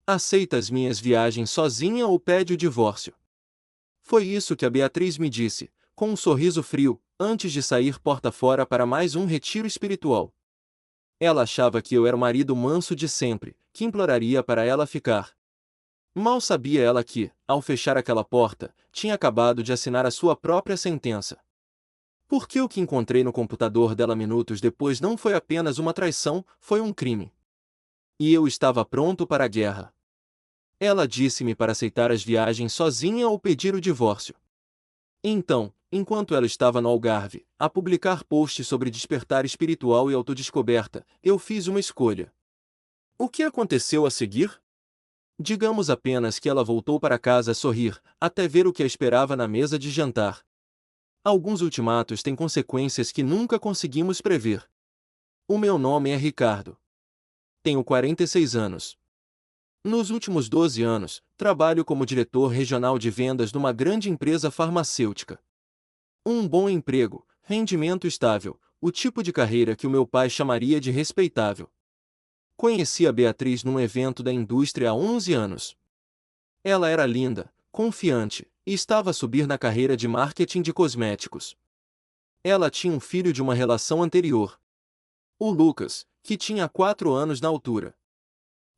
Aceita as minhas viagens sozinha ou pede o divórcio? Foi isso que a Beatriz me disse, com um sorriso frio, antes de sair porta fora para mais um retiro espiritual. Ela achava que eu era o marido manso de sempre, que imploraria para ela ficar. Mal sabia ela que, ao fechar aquela porta, tinha acabado de assinar a sua própria sentença. Porque o que encontrei no computador dela minutos depois não foi apenas uma traição, foi um crime. E eu estava pronto para a guerra. Ela disse-me para aceitar as viagens sozinha ou pedir o divórcio. Então, enquanto ela estava no Algarve, a publicar posts sobre despertar espiritual e autodescoberta, eu fiz uma escolha. O que aconteceu a seguir? Digamos apenas que ela voltou para casa a sorrir, até ver o que a esperava na mesa de jantar. Alguns ultimatos têm consequências que nunca conseguimos prever. O meu nome é Ricardo. Tenho 46 anos. Nos últimos 12 anos, trabalho como diretor regional de vendas numa grande empresa farmacêutica. Um bom emprego, rendimento estável, o tipo de carreira que o meu pai chamaria de respeitável. Conheci a Beatriz num evento da indústria há 11 anos. Ela era linda, confiante, e estava a subir na carreira de marketing de cosméticos. Ela tinha um filho de uma relação anterior. O Lucas, que tinha 4 anos na altura.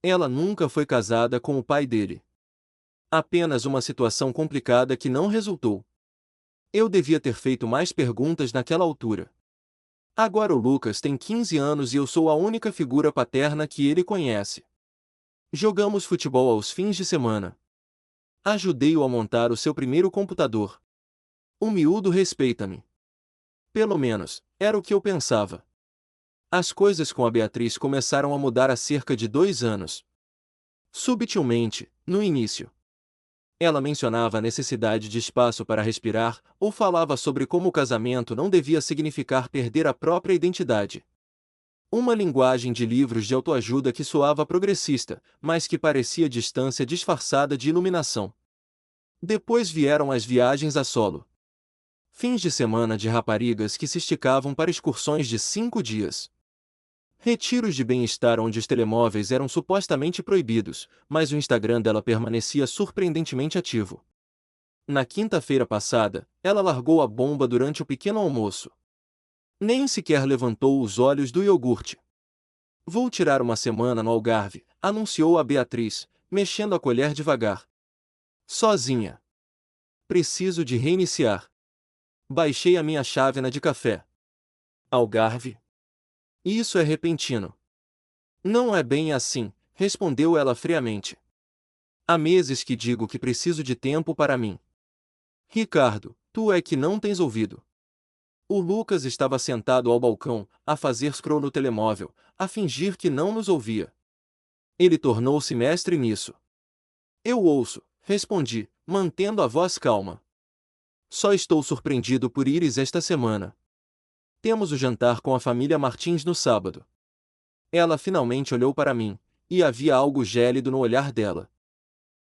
Ela nunca foi casada com o pai dele. Apenas uma situação complicada que não resultou. Eu devia ter feito mais perguntas naquela altura. Agora o Lucas tem 15 anos e eu sou a única figura paterna que ele conhece. Jogamos futebol aos fins de semana. Ajudei-o a montar o seu primeiro computador. O miúdo respeita-me. Pelo menos, era o que eu pensava. As coisas com a Beatriz começaram a mudar há cerca de 2 anos. Subtilmente, no início. Ela mencionava a necessidade de espaço para respirar, ou falava sobre como o casamento não devia significar perder a própria identidade. Uma linguagem de livros de autoajuda que soava progressista, mas que parecia distância disfarçada de iluminação. Depois vieram as viagens a solo. Fins de semana de raparigas que se esticavam para excursões de 5 dias. Retiros de bem-estar onde os telemóveis eram supostamente proibidos, mas o Instagram dela permanecia surpreendentemente ativo. Na quinta-feira passada, ela largou a bomba durante o pequeno almoço. Nem sequer levantou os olhos do iogurte. Vou tirar uma semana no Algarve, anunciou a Beatriz, mexendo a colher devagar. Sozinha. Preciso de reiniciar. Baixei a minha chávena de café. Algarve? Isso é repentino. Não é bem assim, respondeu ela friamente. Há meses que digo que preciso de tempo para mim. Ricardo, tu é que não tens ouvido. O Lucas estava sentado ao balcão, a fazer scroll no telemóvel, a fingir que não nos ouvia. Ele tornou-se mestre nisso. Eu ouço, respondi, mantendo a voz calma. Só estou surpreendido por ires esta semana. Temos o jantar com a família Martins no sábado. Ela finalmente olhou para mim, e havia algo gélido no olhar dela.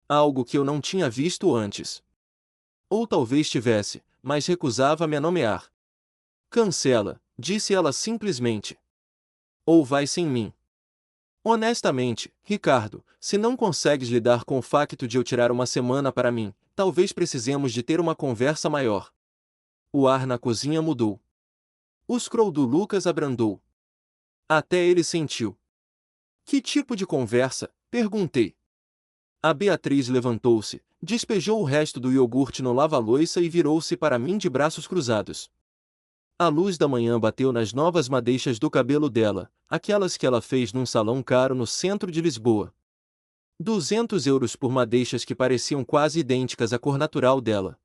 Algo que eu não tinha visto antes. Ou talvez tivesse, mas recusava-me a nomear. Cancela, disse ela simplesmente. Ou vai sem mim. Honestamente, Ricardo, se não consegues lidar com o facto de eu tirar uma semana para mim, talvez precisemos de ter uma conversa maior. O ar na cozinha mudou. O scroll do Lucas abrandou. Até ele sentiu. Que tipo de conversa? Perguntei. A Beatriz levantou-se, despejou o resto do iogurte no lava-loiça e virou-se para mim de braços cruzados. A luz da manhã bateu nas novas madeixas do cabelo dela, aquelas que ela fez num salão caro no centro de Lisboa. 200 € por madeixas que pareciam quase idênticas à cor natural dela.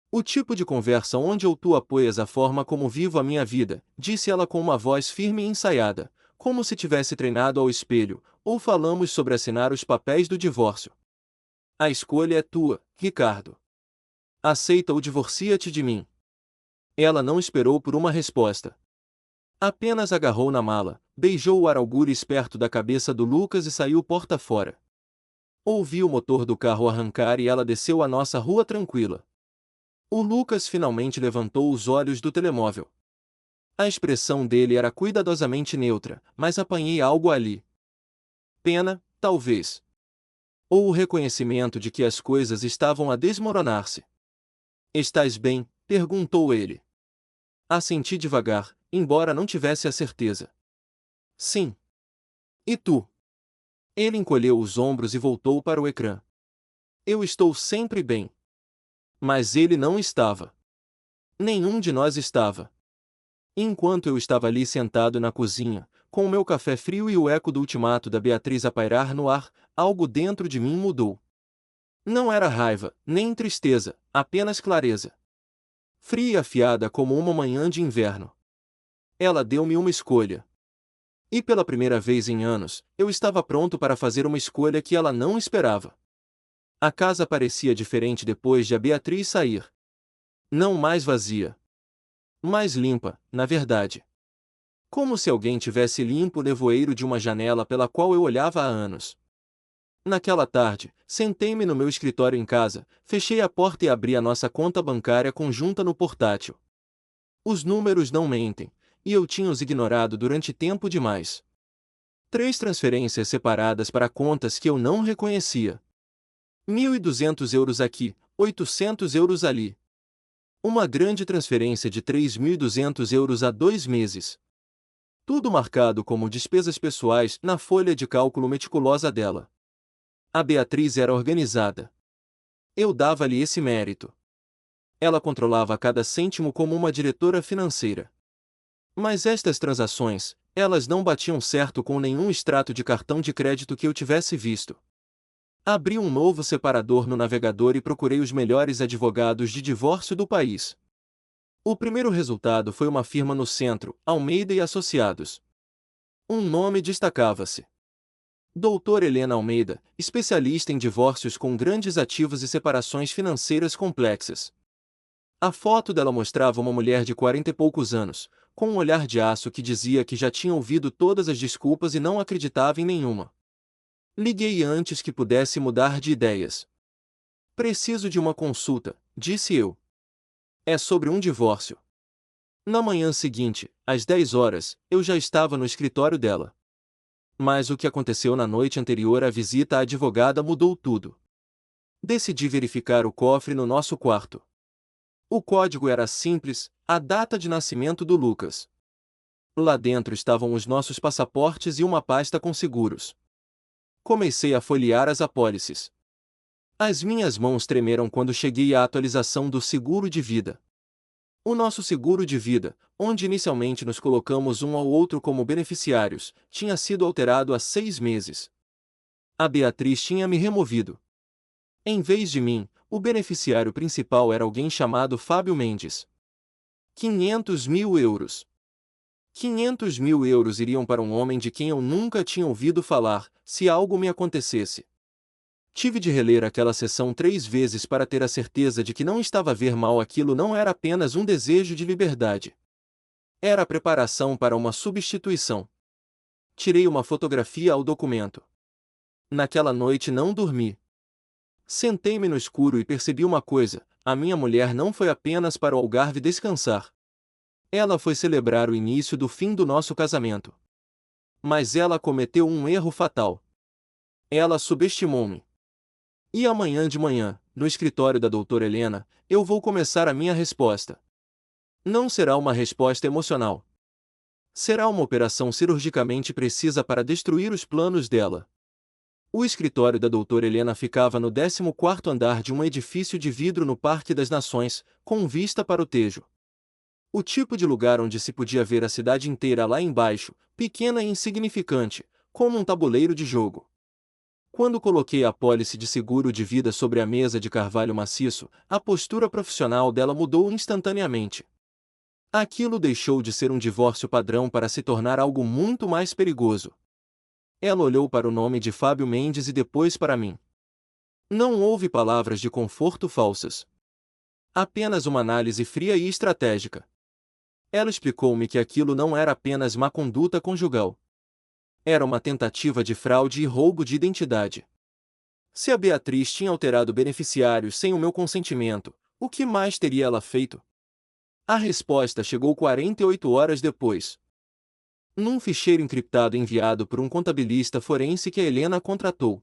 O tipo de conversa onde ou tu apoias a forma como vivo a minha vida, disse ela com uma voz firme e ensaiada, como se tivesse treinado ao espelho, ou falamos sobre assinar os papéis do divórcio. A escolha é tua, Ricardo. Aceita ou divorcia-te de mim. Ela não esperou por uma resposta. Apenas agarrou na mala, beijou o ar algures perto da cabeça do Lucas e saiu porta fora. Ouvi o motor do carro arrancar e ela desceu a nossa rua tranquila. O Lucas finalmente levantou os olhos do telemóvel. A expressão dele era cuidadosamente neutra, mas apanhei algo ali. Pena, talvez. Ou o reconhecimento de que as coisas estavam a desmoronar-se? Estás bem? Perguntou ele. Assenti devagar, embora não tivesse a certeza. Sim. E tu? Ele encolheu os ombros e voltou para o ecrã. Eu estou sempre bem. Mas ele não estava. Nenhum de nós estava. Enquanto eu estava ali sentado na cozinha, com o meu café frio e o eco do ultimato da Beatriz a pairar no ar, algo dentro de mim mudou. Não era raiva, nem tristeza, apenas clareza. Fria e afiada como uma manhã de inverno. Ela deu-me uma escolha. E pela primeira vez em anos, eu estava pronto para fazer uma escolha que ela não esperava. A casa parecia diferente depois de a Beatriz sair. Não mais vazia. Mais limpa, na verdade. Como se alguém tivesse limpo o nevoeiro de uma janela pela qual eu olhava há anos. Naquela tarde, sentei-me no meu escritório em casa, fechei a porta e abri a nossa conta bancária conjunta no portátil. Os números não mentem, e eu tinha os ignorado durante tempo demais. 3 transferências separadas para contas que eu não reconhecia. 1.200 euros aqui, 800 euros ali. Uma grande transferência de 3.200 euros há 2 meses. Tudo marcado como despesas pessoais na folha de cálculo meticulosa dela. A Beatriz era organizada. Eu dava-lhe esse mérito. Ela controlava cada cêntimo como uma diretora financeira. Mas estas transações, elas não batiam certo com nenhum extrato de cartão de crédito que eu tivesse visto. Abri um novo separador no navegador e procurei os melhores advogados de divórcio do país. O primeiro resultado foi uma firma no centro, Almeida e Associados. Um nome destacava-se. Doutora Helena Almeida, especialista em divórcios com grandes ativos e separações financeiras complexas. A foto dela mostrava uma mulher de 40 e poucos anos, com um olhar de aço que dizia que já tinha ouvido todas as desculpas e não acreditava em nenhuma. Liguei antes que pudesse mudar de ideias. Preciso de uma consulta, disse eu. É sobre um divórcio. Na manhã seguinte, às 10 horas, eu já estava no escritório dela. Mas o que aconteceu na noite anterior à visita à advogada mudou tudo. Decidi verificar o cofre no nosso quarto. O código era simples, a data de nascimento do Lucas. Lá dentro estavam os nossos passaportes e uma pasta com seguros. Comecei a folhear as apólices. As minhas mãos tremeram quando cheguei à atualização do seguro de vida. O nosso seguro de vida, onde inicialmente nos colocamos um ao outro como beneficiários, tinha sido alterado há 6 meses. A Beatriz tinha me removido. Em vez de mim, o beneficiário principal era alguém chamado Fábio Mendes. 500 mil euros. 500 mil euros iriam para um homem de quem eu nunca tinha ouvido falar, se algo me acontecesse. Tive de reler aquela sessão 3 vezes para ter a certeza de que não estava a ver mal. Aquilo não era apenas um desejo de liberdade. Era a preparação para uma substituição. Tirei uma fotografia ao documento. Naquela noite não dormi. Sentei-me no escuro e percebi uma coisa: a minha mulher não foi apenas para o Algarve descansar. Ela foi celebrar o início do fim do nosso casamento. Mas ela cometeu um erro fatal. Ela subestimou-me. E amanhã de manhã, no escritório da doutora Helena, eu vou começar a minha resposta. Não será uma resposta emocional. Será uma operação cirurgicamente precisa para destruir os planos dela. O escritório da doutora Helena ficava no 14º andar de um edifício de vidro no Parque das Nações, com vista para o Tejo. O tipo de lugar onde se podia ver a cidade inteira lá embaixo, pequena e insignificante, como um tabuleiro de jogo. Quando coloquei a apólice de seguro de vida sobre a mesa de carvalho maciço, a postura profissional dela mudou instantaneamente. Aquilo deixou de ser um divórcio padrão para se tornar algo muito mais perigoso. Ela olhou para o nome de Fábio Mendes e depois para mim. Não houve palavras de conforto falsas. Apenas uma análise fria e estratégica. Ela explicou-me que aquilo não era apenas má conduta conjugal. Era uma tentativa de fraude e roubo de identidade. Se a Beatriz tinha alterado beneficiários sem o meu consentimento, o que mais teria ela feito? A resposta chegou 48 horas depois. Num ficheiro encriptado enviado por um contabilista forense que a Helena contratou.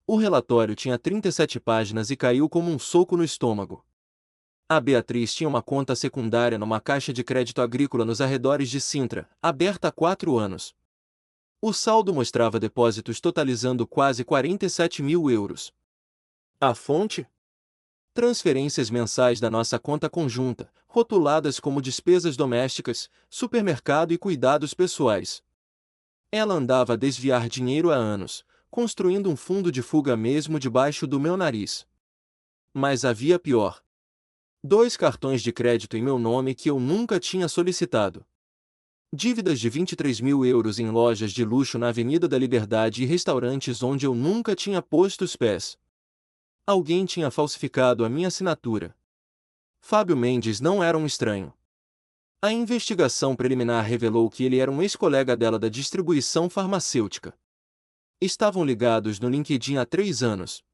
O relatório tinha 37 páginas e caiu como um soco no estômago. A Beatriz tinha uma conta secundária numa caixa de crédito agrícola nos arredores de Sintra, aberta há 4 anos. O saldo mostrava depósitos totalizando quase 47 mil euros. A fonte? Transferências mensais da nossa conta conjunta, rotuladas como despesas domésticas, supermercado e cuidados pessoais. Ela andava a desviar dinheiro há anos, construindo um fundo de fuga mesmo debaixo do meu nariz. Mas havia pior. 2 cartões de crédito em meu nome que eu nunca tinha solicitado. Dívidas de 23 mil euros em lojas de luxo na Avenida da Liberdade e restaurantes onde eu nunca tinha posto os pés. Alguém tinha falsificado a minha assinatura. Fábio Mendes não era um estranho. A investigação preliminar revelou que ele era um ex-colega dela da distribuição farmacêutica. Estavam ligados no LinkedIn há 3 anos.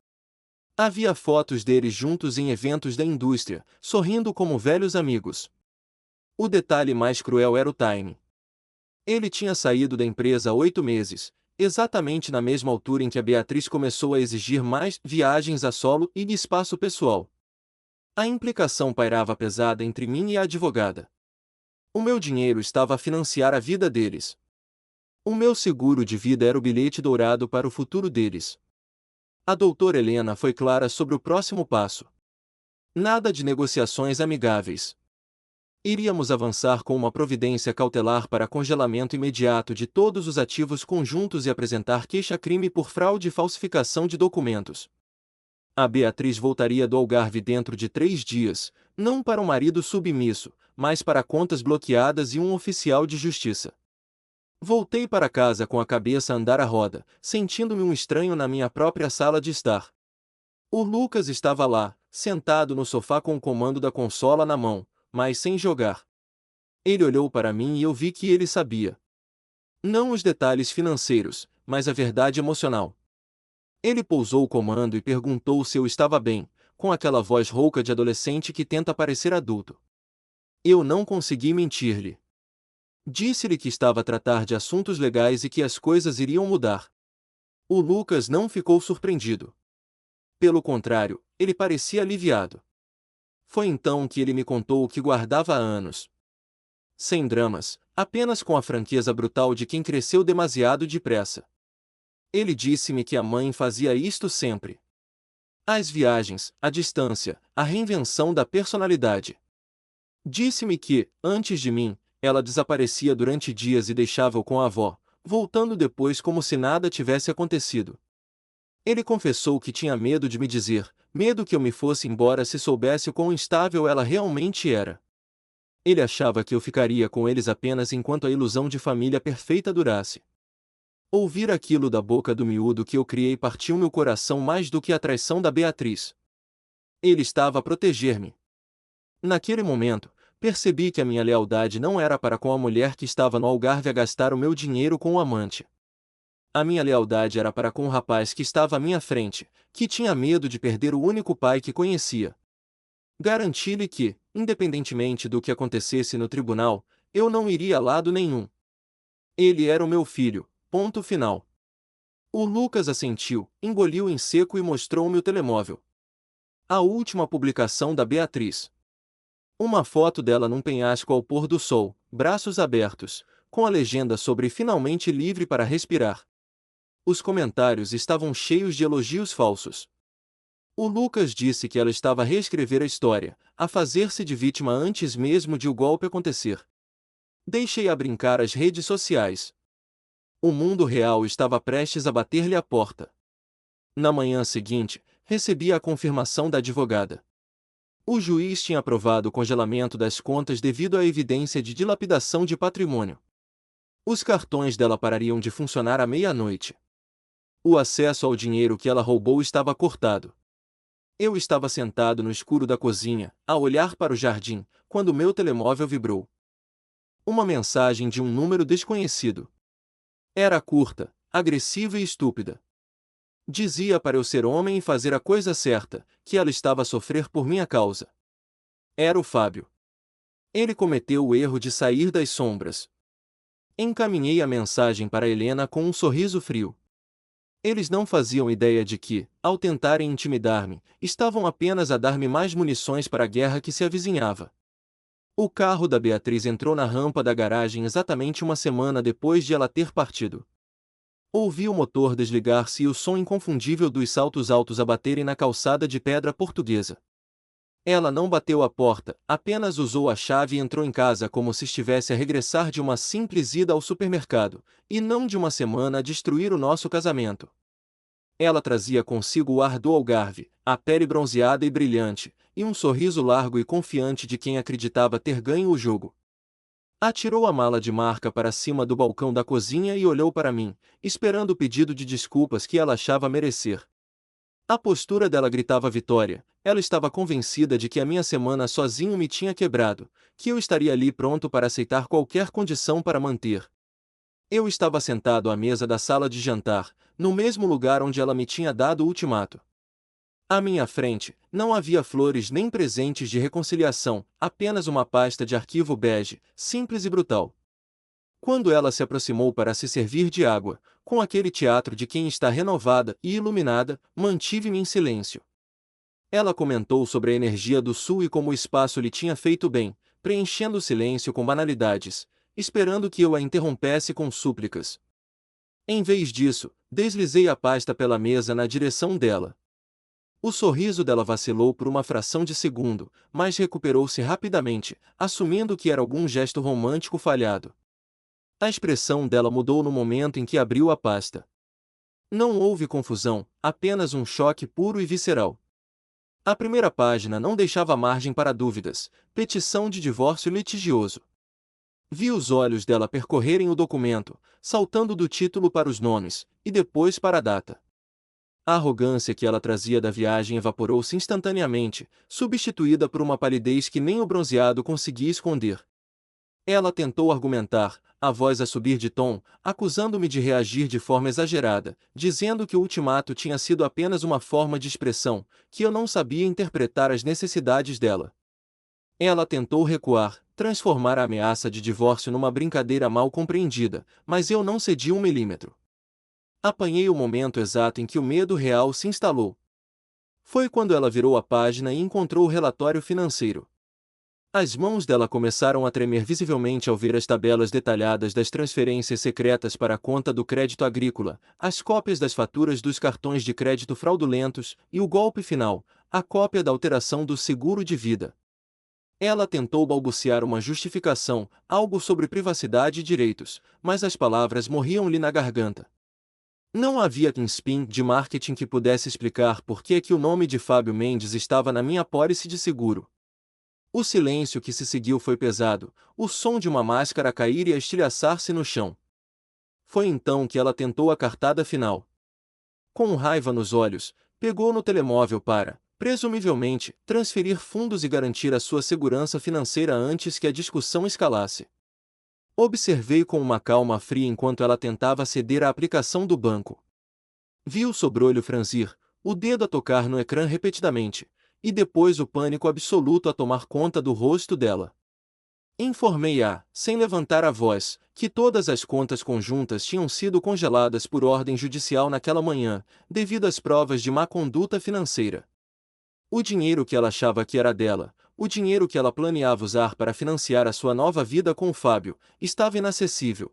Havia fotos deles juntos em eventos da indústria, sorrindo como velhos amigos. O detalhe mais cruel era o timing. Ele tinha saído da empresa há 8 meses, exatamente na mesma altura em que a Beatriz começou a exigir mais viagens a solo e espaço pessoal. A implicação pairava pesada entre mim e a advogada. O meu dinheiro estava a financiar a vida deles. O meu seguro de vida era o bilhete dourado para o futuro deles. A doutora Helena foi clara sobre o próximo passo. Nada de negociações amigáveis. Iríamos avançar com uma providência cautelar para congelamento imediato de todos os ativos conjuntos e apresentar queixa-crime por fraude e falsificação de documentos. A Beatriz voltaria do Algarve dentro de 3 dias, não para um marido submisso, mas para contas bloqueadas e um oficial de justiça. Voltei para casa com a cabeça a andar à roda, sentindo-me um estranho na minha própria sala de estar. O Lucas estava lá, sentado no sofá com o comando da consola na mão, mas sem jogar. Ele olhou para mim e eu vi que ele sabia. Não os detalhes financeiros, mas a verdade emocional. Ele pousou o comando e perguntou se eu estava bem, com aquela voz rouca de adolescente que tenta parecer adulto. Eu não consegui mentir-lhe. Disse-lhe que estava a tratar de assuntos legais e que as coisas iriam mudar. O Lucas não ficou surpreendido. Pelo contrário, ele parecia aliviado. Foi então que ele me contou o que guardava há anos. Sem dramas, apenas com a franqueza brutal de quem cresceu demasiado depressa. Ele disse-me que a mãe fazia isto sempre. As viagens, a distância, a reinvenção da personalidade. Disse-me que, antes de mim, ela desaparecia durante dias e deixava-o com a avó, voltando depois como se nada tivesse acontecido. Ele confessou que tinha medo de me dizer, medo que eu me fosse embora se soubesse o quão instável ela realmente era. Ele achava que eu ficaria com eles apenas enquanto a ilusão de família perfeita durasse. Ouvir aquilo da boca do miúdo que eu criei partiu meu coração mais do que a traição da Beatriz. Ele estava a proteger-me. Naquele momento, percebi que a minha lealdade não era para com a mulher que estava no Algarve a gastar o meu dinheiro com o amante. A minha lealdade era para com o rapaz que estava à minha frente, que tinha medo de perder o único pai que conhecia. Garanti-lhe que, independentemente do que acontecesse no tribunal, eu não iria a lado nenhum. Ele era o meu filho, ponto final. O Lucas assentiu, engoliu em seco e mostrou-me o telemóvel. A última publicação da Beatriz. Uma foto dela num penhasco ao pôr do sol, braços abertos, com a legenda sobre finalmente livre para respirar. Os comentários estavam cheios de elogios falsos. O Lucas disse que ela estava a reescrever a história, a fazer-se de vítima antes mesmo de o golpe acontecer. Deixei-a brincar as redes sociais. O mundo real estava prestes a bater-lhe a porta. Na manhã seguinte, recebi a confirmação da advogada. O juiz tinha aprovado o congelamento das contas devido à evidência de dilapidação de patrimônio. Os cartões dela parariam de funcionar à meia-noite. O acesso ao dinheiro que ela roubou estava cortado. Eu estava sentado no escuro da cozinha, a olhar para o jardim, quando meu telemóvel vibrou. Uma mensagem de um número desconhecido. Era curta, agressiva e estúpida. Dizia para eu ser homem e fazer a coisa certa, que ela estava a sofrer por minha causa. Era o Fábio. Ele cometeu o erro de sair das sombras. Encaminhei a mensagem para Helena com um sorriso frio. Eles não faziam ideia de que, ao tentarem intimidar-me, estavam apenas a dar-me mais munições para a guerra que se avizinhava. O carro da Beatriz entrou na rampa da garagem exatamente uma semana depois de ela ter partido. Ouvi o motor desligar-se e o som inconfundível dos saltos altos a baterem na calçada de pedra portuguesa. Ela não bateu a porta, apenas usou a chave e entrou em casa como se estivesse a regressar de uma simples ida ao supermercado, e não de uma semana a destruir o nosso casamento. Ela trazia consigo o ar do Algarve, a pele bronzeada e brilhante, e um sorriso largo e confiante de quem acreditava ter ganho o jogo. Atirou a mala de marca para cima do balcão da cozinha e olhou para mim, esperando o pedido de desculpas que ela achava merecer. A postura dela gritava vitória. Ela estava convencida de que a minha semana sozinho me tinha quebrado, que eu estaria ali pronto para aceitar qualquer condição para manter. Eu estava sentado à mesa da sala de jantar, no mesmo lugar onde ela me tinha dado o ultimato. À minha frente, não havia flores nem presentes de reconciliação, apenas uma pasta de arquivo bege, simples e brutal. Quando ela se aproximou para se servir de água, com aquele teatro de quem está renovada e iluminada, mantive-me em silêncio. Ela comentou sobre a energia do sul e como o espaço lhe tinha feito bem, preenchendo o silêncio com banalidades, esperando que eu a interrompesse com súplicas. Em vez disso, deslizei a pasta pela mesa na direção dela. O sorriso dela vacilou por uma fração de segundo, mas recuperou-se rapidamente, assumindo que era algum gesto romântico falhado. A expressão dela mudou no momento em que abriu a pasta. Não houve confusão, apenas um choque puro e visceral. A primeira página não deixava margem para dúvidas: petição de divórcio litigioso. Vi os olhos dela percorrerem o documento, saltando do título para os nomes, e depois para a data. A arrogância que ela trazia da viagem evaporou-se instantaneamente, substituída por uma palidez que nem o bronzeado conseguia esconder. Ela tentou argumentar, a voz a subir de tom, acusando-me de reagir de forma exagerada, dizendo que o ultimato tinha sido apenas uma forma de expressão, que eu não sabia interpretar as necessidades dela. Ela tentou recuar, transformar a ameaça de divórcio numa brincadeira mal compreendida, mas eu não cedi um milímetro. Apanhei o momento exato em que o medo real se instalou. Foi quando ela virou a página e encontrou o relatório financeiro. As mãos dela começaram a tremer visivelmente ao ver as tabelas detalhadas das transferências secretas para a conta do crédito agrícola, as cópias das faturas dos cartões de crédito fraudulentos e o golpe final, a cópia da alteração do seguro de vida. Ela tentou balbuciar uma justificação, algo sobre privacidade e direitos, mas as palavras morriam-lhe na garganta. Não havia spin de marketing que pudesse explicar por que o nome de Fábio Mendes estava na minha apólice de seguro. O silêncio que se seguiu foi pesado, o som de uma máscara a cair e a estilhaçar-se no chão. Foi então que ela tentou a cartada final. Com raiva nos olhos, pegou no telemóvel para, presumivelmente, transferir fundos e garantir a sua segurança financeira antes que a discussão escalasse. Observei com uma calma fria enquanto ela tentava aceder à aplicação do banco. Vi o sobrolho franzir, o dedo a tocar no ecrã repetidamente, e depois o pânico absoluto a tomar conta do rosto dela. Informei-a, sem levantar a voz, que todas as contas conjuntas tinham sido congeladas por ordem judicial naquela manhã, devido às provas de má conduta financeira. O dinheiro que ela achava que era dela, o dinheiro que ela planeava usar para financiar a sua nova vida com o Fábio, estava inacessível.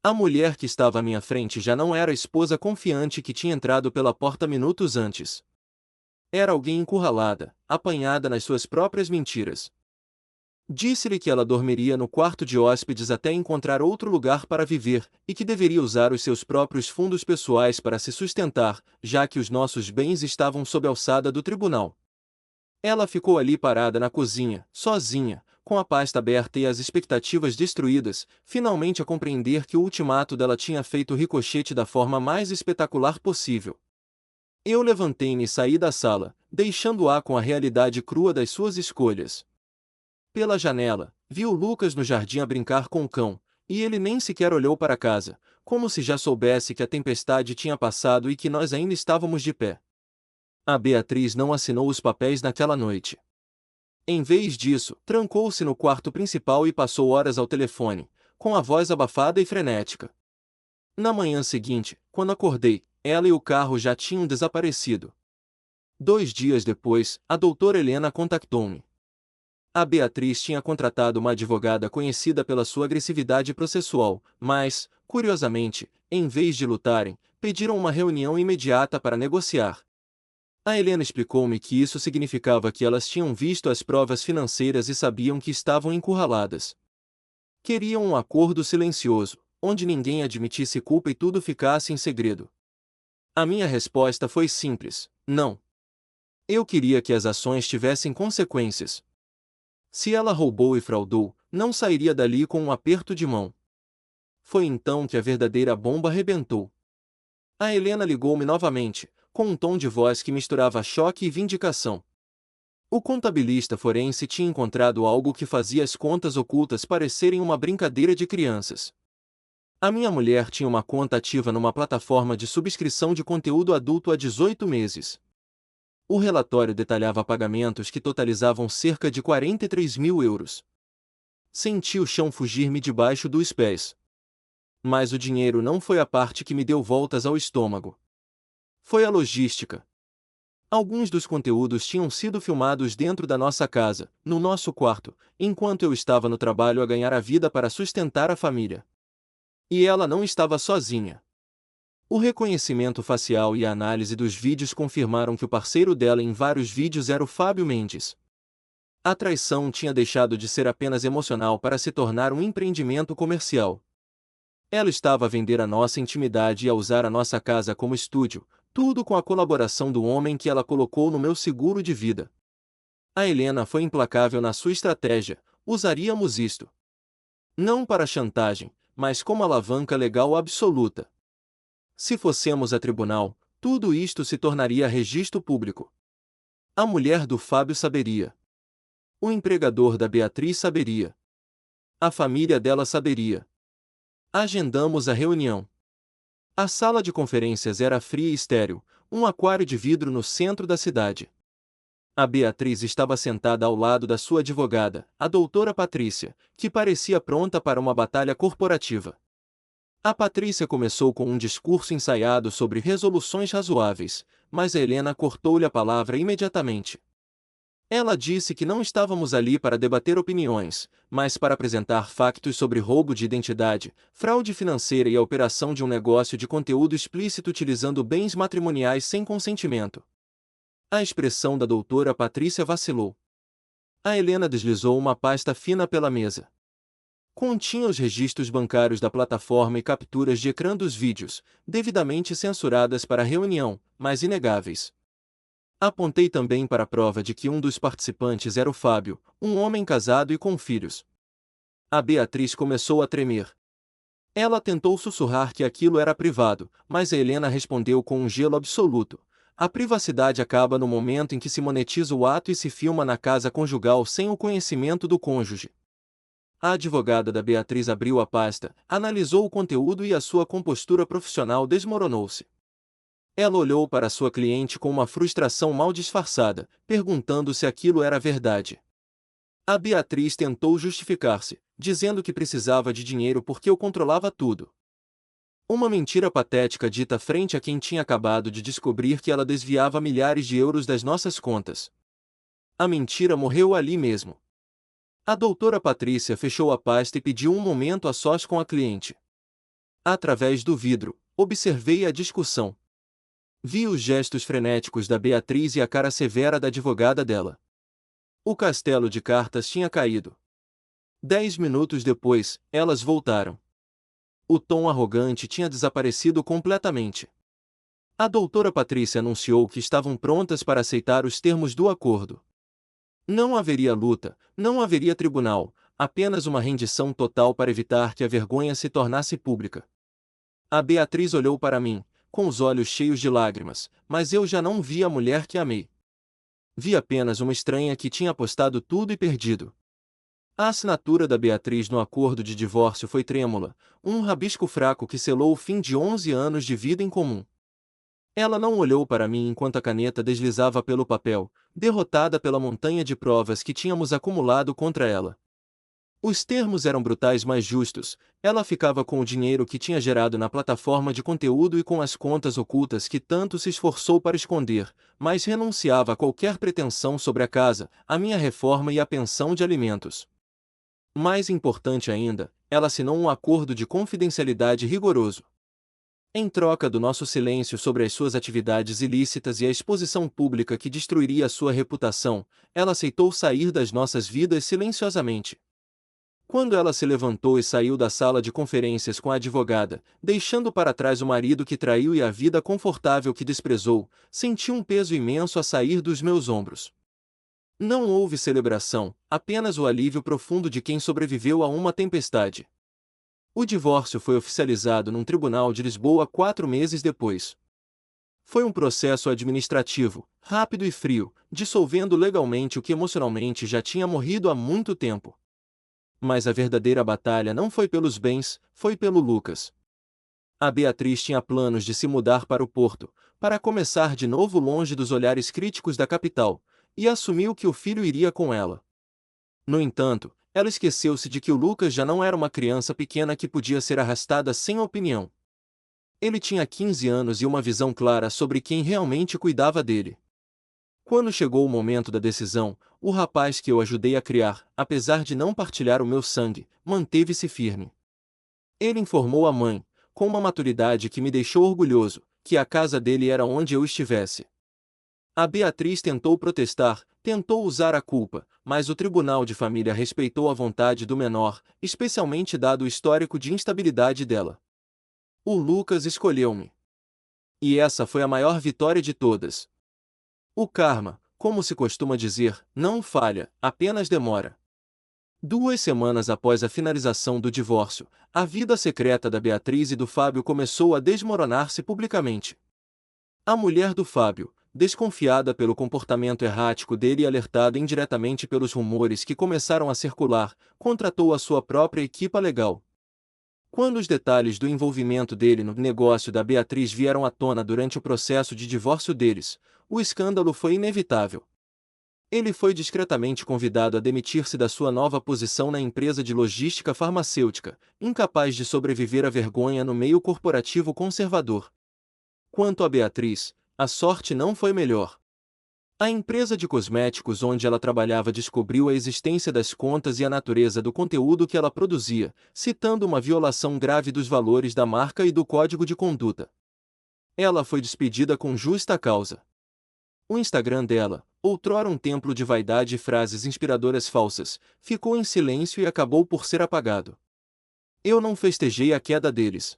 A mulher que estava à minha frente já não era a esposa confiante que tinha entrado pela porta minutos antes. Era alguém encurralada, apanhada nas suas próprias mentiras. Disse-lhe que ela dormiria no quarto de hóspedes até encontrar outro lugar para viver, e que deveria usar os seus próprios fundos pessoais para se sustentar, já que os nossos bens estavam sob a alçada do tribunal. Ela ficou ali parada na cozinha, sozinha, com a pasta aberta e as expectativas destruídas, finalmente a compreender que o ultimato dela tinha feito ricochete da forma mais espetacular possível. Eu levantei-me e saí da sala, deixando-a com a realidade crua das suas escolhas. Pela janela, vi o Lucas no jardim a brincar com o cão, e ele nem sequer olhou para casa, como se já soubesse que a tempestade tinha passado e que nós ainda estávamos de pé. A Beatriz não assinou os papéis naquela noite. Em vez disso, trancou-se no quarto principal e passou horas ao telefone, com a voz abafada e frenética. Na manhã seguinte, quando acordei, ela e o carro já tinham desaparecido. 2 dias depois, a doutora Helena contactou-me. A Beatriz tinha contratado uma advogada conhecida pela sua agressividade processual, mas, curiosamente, em vez de lutarem, pediram uma reunião imediata para negociar. A Helena explicou-me que isso significava que elas tinham visto as provas financeiras e sabiam que estavam encurraladas. Queriam um acordo silencioso, onde ninguém admitisse culpa e tudo ficasse em segredo. A minha resposta foi simples: não. Eu queria que as ações tivessem consequências. Se ela roubou e fraudou, não sairia dali com um aperto de mão. Foi então que a verdadeira bomba rebentou. A Helena ligou-me novamente, com um tom de voz que misturava choque e vindicação. O contabilista forense tinha encontrado algo que fazia as contas ocultas parecerem uma brincadeira de crianças. A minha mulher tinha uma conta ativa numa plataforma de subscrição de conteúdo adulto há 18 meses. O relatório detalhava pagamentos que totalizavam cerca de 43 mil euros. Senti o chão fugir-me debaixo dos pés. Mas o dinheiro não foi a parte que me deu voltas ao estômago. Foi a logística. Alguns dos conteúdos tinham sido filmados dentro da nossa casa, no nosso quarto, enquanto eu estava no trabalho a ganhar a vida para sustentar a família. E ela não estava sozinha. O reconhecimento facial e a análise dos vídeos confirmaram que o parceiro dela em vários vídeos era o Fábio Mendes. A traição tinha deixado de ser apenas emocional para se tornar um empreendimento comercial. Ela estava a vender a nossa intimidade e a usar a nossa casa como estúdio, tudo com a colaboração do homem que ela colocou no meu seguro de vida. A Helena foi implacável na sua estratégia: usaríamos isto não para chantagem, mas como alavanca legal absoluta. Se fossemos a tribunal, tudo isto se tornaria registro público. A mulher do Fábio saberia. O empregador da Beatriz saberia. A família dela saberia. Agendamos a reunião. A sala de conferências era fria e estéril, um aquário de vidro no centro da cidade. A Beatriz estava sentada ao lado da sua advogada, a doutora Patrícia, que parecia pronta para uma batalha corporativa. A Patrícia começou com um discurso ensaiado sobre resoluções razoáveis, mas a Helena cortou-lhe a palavra imediatamente. Ela disse que não estávamos ali para debater opiniões, mas para apresentar factos sobre roubo de identidade, fraude financeira e a operação de um negócio de conteúdo explícito utilizando bens matrimoniais sem consentimento. A expressão da doutora Patrícia vacilou. A Helena deslizou uma pasta fina pela mesa. Continha os registros bancários da plataforma e capturas de ecrã dos vídeos, devidamente censuradas para a reunião, mas inegáveis. Apontei também para a prova de que um dos participantes era o Fábio, um homem casado e com filhos. A Beatriz começou a tremer. Ela tentou sussurrar que aquilo era privado, mas a Helena respondeu com um gelo absoluto: a privacidade acaba no momento em que se monetiza o ato e se filma na casa conjugal sem o conhecimento do cônjuge. A advogada da Beatriz abriu a pasta, analisou o conteúdo e a sua compostura profissional desmoronou-se. Ela olhou para sua cliente com uma frustração mal disfarçada, perguntando se aquilo era verdade. A Beatriz tentou justificar-se, dizendo que precisava de dinheiro porque eu controlava tudo. Uma mentira patética dita frente a quem tinha acabado de descobrir que ela desviava milhares de euros das nossas contas. A mentira morreu ali mesmo. A doutora Patrícia fechou a pasta e pediu um momento a sós com a cliente. Através do vidro, observei a discussão. Vi os gestos frenéticos da Beatriz e a cara severa da advogada dela. O castelo de cartas tinha caído. 10 minutos depois, elas voltaram. O tom arrogante tinha desaparecido completamente. A doutora Patrícia anunciou que estavam prontas para aceitar os termos do acordo. Não haveria luta, não haveria tribunal, apenas uma rendição total para evitar que a vergonha se tornasse pública. A Beatriz olhou para mim, com os olhos cheios de lágrimas, mas eu já não vi a mulher que amei. Vi apenas uma estranha que tinha apostado tudo e perdido. A assinatura da Beatriz no acordo de divórcio foi trêmula, um rabisco fraco que selou o fim de 11 anos de vida em comum. Ela não olhou para mim enquanto a caneta deslizava pelo papel, derrotada pela montanha de provas que tínhamos acumulado contra ela. Os termos eram brutais, mas justos. Ela ficava com o dinheiro que tinha gerado na plataforma de conteúdo e com as contas ocultas que tanto se esforçou para esconder, mas renunciava a qualquer pretensão sobre a casa, a minha reforma e a pensão de alimentos. Mais importante ainda, ela assinou um acordo de confidencialidade rigoroso. Em troca do nosso silêncio sobre as suas atividades ilícitas e a exposição pública que destruiria a sua reputação, ela aceitou sair das nossas vidas silenciosamente. Quando ela se levantou e saiu da sala de conferências com a advogada, deixando para trás o marido que traiu e a vida confortável que desprezou, senti um peso imenso a sair dos meus ombros. Não houve celebração, apenas o alívio profundo de quem sobreviveu a uma tempestade. O divórcio foi oficializado num tribunal de Lisboa 4 meses depois. Foi um processo administrativo, rápido e frio, dissolvendo legalmente o que emocionalmente já tinha morrido há muito tempo. Mas a verdadeira batalha não foi pelos bens, foi pelo Lucas. A Beatriz tinha planos de se mudar para o Porto, para começar de novo longe dos olhares críticos da capital, e assumiu que o filho iria com ela. No entanto, ela esqueceu-se de que o Lucas já não era uma criança pequena que podia ser arrastada sem opinião. Ele tinha 15 anos e uma visão clara sobre quem realmente cuidava dele. Quando chegou o momento da decisão, o rapaz que eu ajudei a criar, apesar de não partilhar o meu sangue, manteve-se firme. Ele informou a mãe, com uma maturidade que me deixou orgulhoso, que a casa dele era onde eu estivesse. A Beatriz tentou protestar, tentou usar a culpa, mas o tribunal de família respeitou a vontade do menor, especialmente dado o histórico de instabilidade dela. O Lucas escolheu-me. E essa foi a maior vitória de todas. O karma, como se costuma dizer, não falha, apenas demora. 2 semanas após a finalização do divórcio, a vida secreta da Beatriz e do Fábio começou a desmoronar-se publicamente. A mulher do Fábio, desconfiada pelo comportamento errático dele e alertada indiretamente pelos rumores que começaram a circular, contratou a sua própria equipa legal. Quando os detalhes do envolvimento dele no negócio da Beatriz vieram à tona durante o processo de divórcio deles, o escândalo foi inevitável. Ele foi discretamente convidado a demitir-se da sua nova posição na empresa de logística farmacêutica, incapaz de sobreviver à vergonha no meio corporativo conservador. Quanto a Beatriz, a sorte não foi melhor. A empresa de cosméticos onde ela trabalhava descobriu a existência das contas e a natureza do conteúdo que ela produzia, citando uma violação grave dos valores da marca e do código de conduta. Ela foi despedida com justa causa. O Instagram dela, outrora um templo de vaidade e frases inspiradoras falsas, ficou em silêncio e acabou por ser apagado. Eu não festejei a queda deles.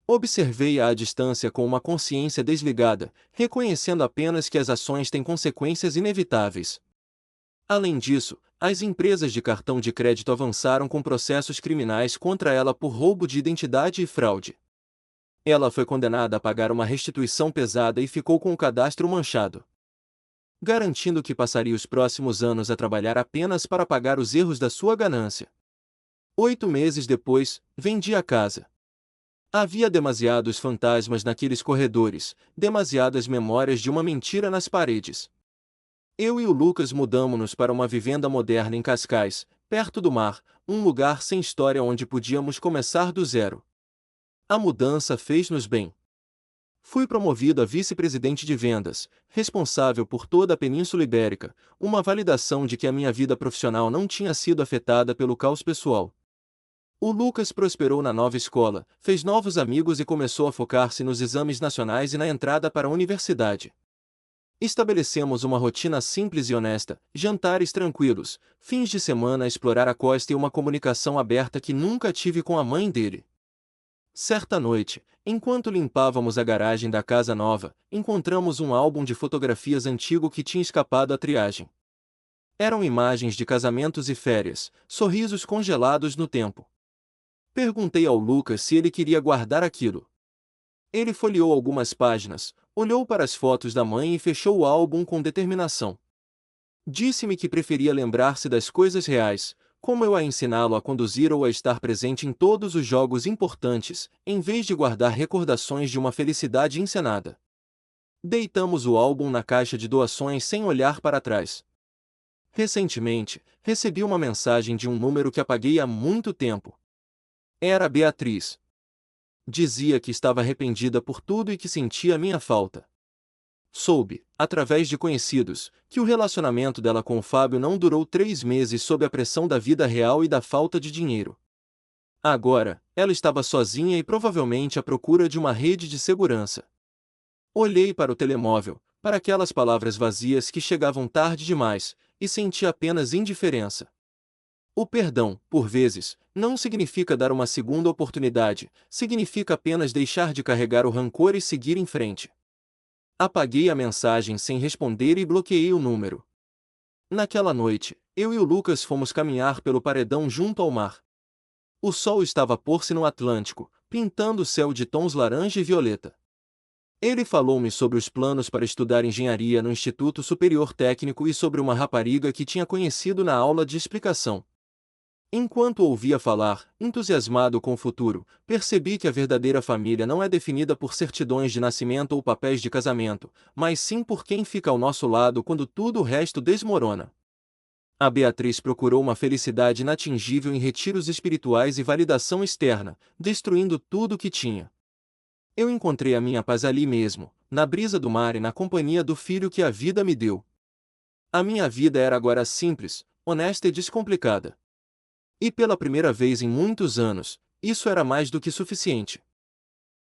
Observei-a à distância com uma consciência desligada, reconhecendo apenas que as ações têm consequências inevitáveis. Além disso, as empresas de cartão de crédito avançaram com processos criminais contra ela por roubo de identidade e fraude. Ela foi condenada a pagar uma restituição pesada e ficou com o cadastro manchado, garantindo que passaria os próximos anos a trabalhar apenas para pagar os erros da sua ganância. 8 meses depois, vendi a casa. Havia demasiados fantasmas naqueles corredores, demasiadas memórias de uma mentira nas paredes. Eu e o Lucas mudamo-nos para uma vivenda moderna em Cascais, perto do mar, um lugar sem história onde podíamos começar do zero. A mudança fez-nos bem. Fui promovido a vice-presidente de vendas, responsável por toda a Península Ibérica, uma validação de que a minha vida profissional não tinha sido afetada pelo caos pessoal. O Lucas prosperou na nova escola, fez novos amigos e começou a focar-se nos exames nacionais e na entrada para a universidade. Estabelecemos uma rotina simples e honesta, jantares tranquilos, fins de semana a explorar a costa e uma comunicação aberta que nunca tive com a mãe dele. Certa noite, enquanto limpávamos a garagem da casa nova, encontramos um álbum de fotografias antigo que tinha escapado à triagem. Eram imagens de casamentos e férias, sorrisos congelados no tempo. Perguntei ao Lucas se ele queria guardar aquilo. Ele folheou algumas páginas, olhou para as fotos da mãe e fechou o álbum com determinação. Disse-me que preferia lembrar-se das coisas reais, como eu a ensiná-lo a conduzir ou a estar presente em todos os jogos importantes, em vez de guardar recordações de uma felicidade encenada. Deitamos o álbum na caixa de doações sem olhar para trás. Recentemente, recebi uma mensagem de um número que apaguei há muito tempo. Era a Beatriz. Dizia que estava arrependida por tudo e que sentia minha falta. Soube, através de conhecidos, que o relacionamento dela com o Fábio não durou 3 meses sob a pressão da vida real e da falta de dinheiro. Agora, ela estava sozinha e provavelmente à procura de uma rede de segurança. Olhei para o telemóvel, para aquelas palavras vazias que chegavam tarde demais, e senti apenas indiferença. O perdão, por vezes, não significa dar uma segunda oportunidade, significa apenas deixar de carregar o rancor e seguir em frente. Apaguei a mensagem sem responder e bloqueei o número. Naquela noite, eu e o Lucas fomos caminhar pelo paredão junto ao mar. O sol estava a pôr-se no Atlântico, pintando o céu de tons laranja e violeta. Ele falou-me sobre os planos para estudar engenharia no Instituto Superior Técnico e sobre uma rapariga que tinha conhecido na aula de explicação. Enquanto ouvia falar, entusiasmado com o futuro, percebi que a verdadeira família não é definida por certidões de nascimento ou papéis de casamento, mas sim por quem fica ao nosso lado quando tudo o resto desmorona. A Beatriz procurou uma felicidade inatingível em retiros espirituais e validação externa, destruindo tudo o que tinha. Eu encontrei a minha paz ali mesmo, na brisa do mar e na companhia do filho que a vida me deu. A minha vida era agora simples, honesta e descomplicada. E pela primeira vez em muitos anos, isso era mais do que suficiente.